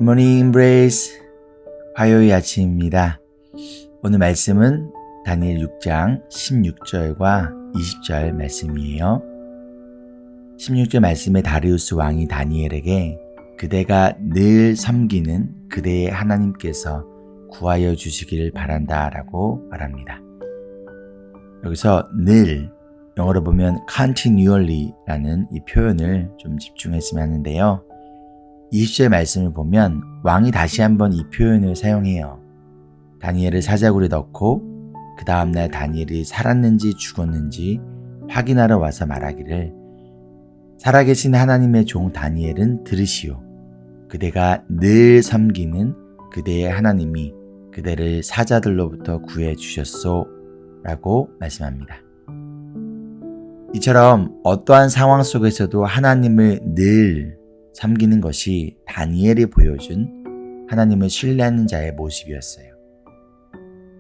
굿모닝 임브레이스 화요일 아침입니다. 오늘 말씀은 다니엘 6장 16절과 20절 말씀이에요. 16절 말씀에 다리우스 왕이 다니엘에게 그대가 늘 섬기는 그대의 하나님께서 구하여 주시기를 바란다 라고 말합니다. 여기서 늘, 영어로 보면 continually 라는 이 표현을 좀 집중했으면 하는데요. 20절 말씀을 보면 왕이 다시 한번 이 표현을 사용해요. 다니엘을 사자굴에 넣고 그 다음날 다니엘이 살았는지 죽었는지 확인하러 와서 말하기를 살아계신 하나님의 종 다니엘은 들으시오. 그대가 늘 섬기는 그대의 하나님이 그대를 사자들로부터 구해 주셨소 라고 말씀합니다. 이처럼 어떠한 상황 속에서도 하나님을 늘 섬기는 것이 다니엘이 보여준 하나님을 신뢰하는 자의 모습이었어요.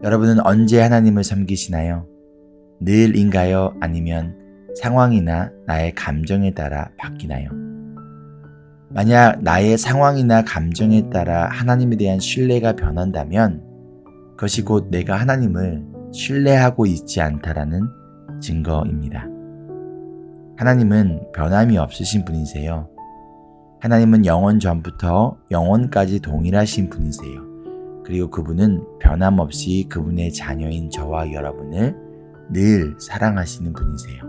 여러분은 언제 하나님을 섬기시나요? 늘인가요? 아니면 상황이나 나의 감정에 따라 바뀌나요? 만약 나의 상황이나 감정에 따라 하나님에 대한 신뢰가 변한다면 그것이 곧 내가 하나님을 신뢰하고 있지 않다라는 증거입니다. 하나님은 변함이 없으신 분이세요. 하나님은 영원 전부터 영원까지 동일하신 분이세요. 그리고 그분은 변함없이 그분의 자녀인 저와 여러분을 늘 사랑하시는 분이세요.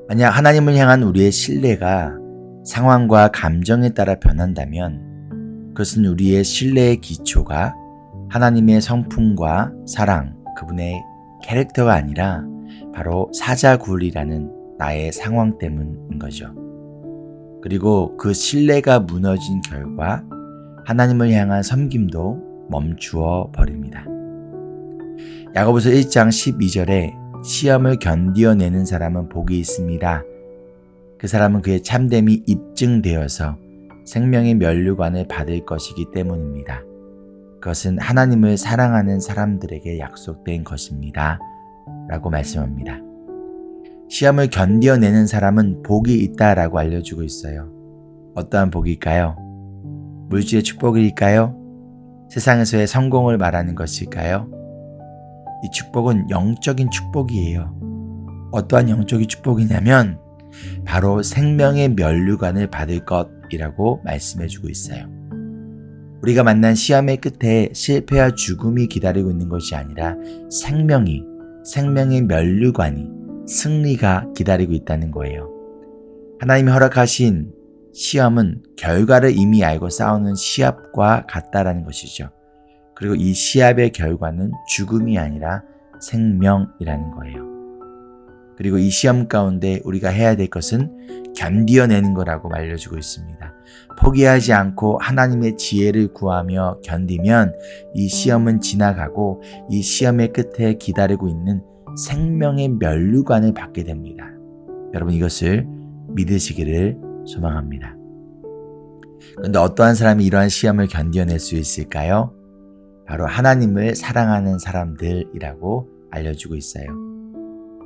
만약 하나님을 향한 우리의 신뢰가 상황과 감정에 따라 변한다면 그것은 우리의 신뢰의 기초가 하나님의 성품과 사랑, 그분의 캐릭터가 아니라 바로 사자굴이라는 나의 상황 때문인 거죠. 그리고 그 신뢰가 무너진 결과 하나님을 향한 섬김도 멈추어 버립니다. 야고보서 1장 12절에 시험을 견디어내는 사람은 복이 있습니다. 그 사람은 그의 참됨이 입증되어서 생명의 면류관을 받을 것이기 때문입니다. 그것은 하나님을 사랑하는 사람들에게 약속된 것입니다. 라고 말씀합니다. 시험을 견뎌내는 사람은 복이 있다라고 알려주고 있어요. 어떠한 복일까요? 물질의 축복일까요? 세상에서의 성공을 말하는 것일까요? 이 축복은 영적인 축복이에요. 어떠한 영적인 축복이냐면 바로 생명의 면류관을 받을 것이라고 말씀해주고 있어요. 우리가 만난 시험의 끝에 실패와 죽음이 기다리고 있는 것이 아니라 생명의 면류관이 승리가 기다리고 있다는 거예요. 하나님이 허락하신 시험은 결과를 이미 알고 싸우는 시합과 같다라는 것이죠. 그리고 이 시합의 결과는 죽음이 아니라 생명이라는 거예요. 그리고 이 시험 가운데 우리가 해야 될 것은 견디어내는 거라고 알려주고 있습니다. 포기하지 않고 하나님의 지혜를 구하며 견디면 이 시험은 지나가고 이 시험의 끝에 기다리고 있는 생명의 면류관을 받게 됩니다. 여러분 이것을 믿으시기를 소망합니다. 그런데 어떠한 사람이 이러한 시험을 견뎌낼 수 있을까요? 바로 하나님을 사랑하는 사람들이라고 알려주고 있어요.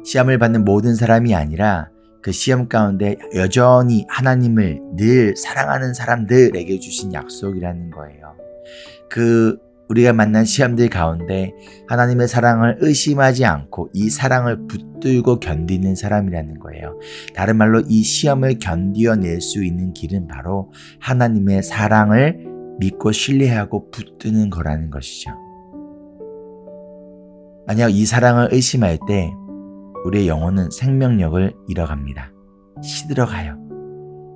시험을 받는 모든 사람이 아니라 그 시험 가운데 여전히 하나님을 늘 사랑하는 사람들에게 주신 약속이라는 거예요. 우리가 만난 시험들 가운데 하나님의 사랑을 의심하지 않고 이 사랑을 붙들고 견디는 사람이라는 거예요. 다른 말로 이 시험을 견디어낼 수 있는 길은 바로 하나님의 사랑을 믿고 신뢰하고 붙드는 거라는 것이죠. 만약 이 사랑을 의심할 때 우리의 영혼은 생명력을 잃어갑니다. 시들어가요.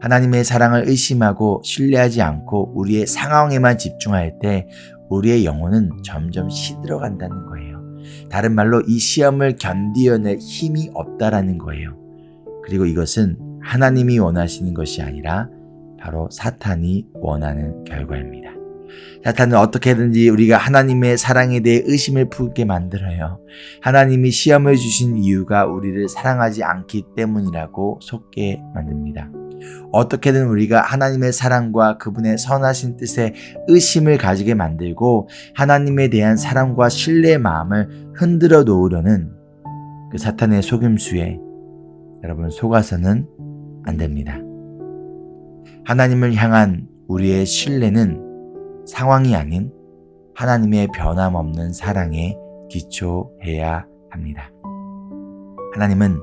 하나님의 사랑을 의심하고 신뢰하지 않고 우리의 상황에만 집중할 때 우리의 영혼은 점점 시들어간다는 거예요. 다른 말로 이 시험을 견디어낼 힘이 없다라는 거예요. 그리고 이것은 하나님이 원하시는 것이 아니라 바로 사탄이 원하는 결과입니다. 사탄은 어떻게든지 우리가 하나님의 사랑에 대해 의심을 품게 만들어요. 하나님이 시험을 주신 이유가 우리를 사랑하지 않기 때문이라고 속게 만듭니다. 어떻게든 우리가 하나님의 사랑과 그분의 선하신 뜻에 의심을 가지게 만들고 하나님에 대한 사랑과 신뢰의 마음을 흔들어 놓으려는 그 사탄의 속임수에 여러분 속아서는 안 됩니다. 하나님을 향한 우리의 신뢰는 상황이 아닌 하나님의 변함없는 사랑에 기초해야 합니다. 하나님은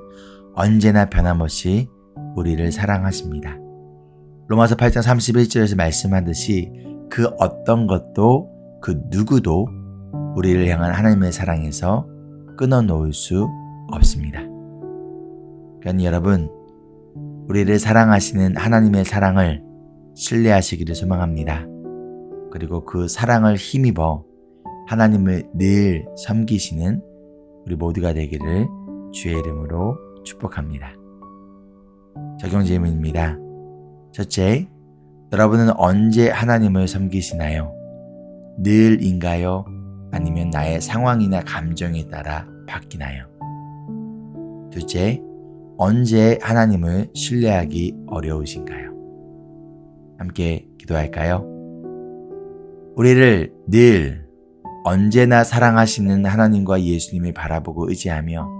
언제나 변함없이 우리를 사랑하십니다. 로마서 8장 31절에서 말씀하듯이 그 어떤 것도 그 누구도 우리를 향한 하나님의 사랑에서 끊어놓을 수 없습니다. 그러니 여러분, 우리를 사랑하시는 하나님의 사랑을 신뢰하시기를 소망합니다. 그리고 그 사랑을 힘입어 하나님을 늘 섬기시는 우리 모두가 되기를 주의 이름으로 축복합니다. 적용 질문입니다. 첫째, 여러분은 언제 하나님을 섬기시나요? 늘인가요? 아니면 나의 상황이나 감정에 따라 바뀌나요? 둘째, 언제 하나님을 신뢰하기 어려우신가요? 함께 기도할까요? 우리를 늘 언제나 사랑하시는 하나님과 예수님을 바라보고 의지하며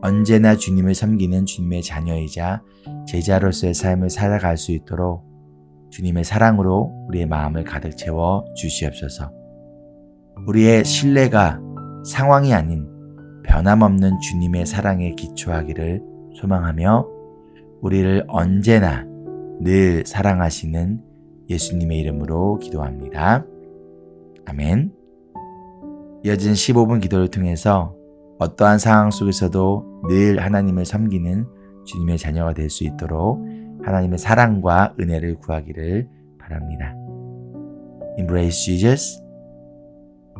언제나 주님을 섬기는 주님의 자녀이자 제자로서의 삶을 살아갈 수 있도록 주님의 사랑으로 우리의 마음을 가득 채워 주시옵소서. 우리의 신뢰가 상황이 아닌 변함없는 주님의 사랑에 기초하기를 소망하며 우리를 언제나 늘 사랑하시는 예수님의 이름으로 기도합니다. 아멘. 이어진 15분 기도를 통해서 어떠한 상황 속에서도 늘 하나님을 섬기는 주님의 자녀가 될 수 있도록 하나님의 사랑과 은혜를 구하기를 바랍니다. Embrace Jesus,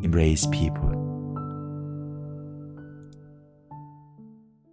embrace people.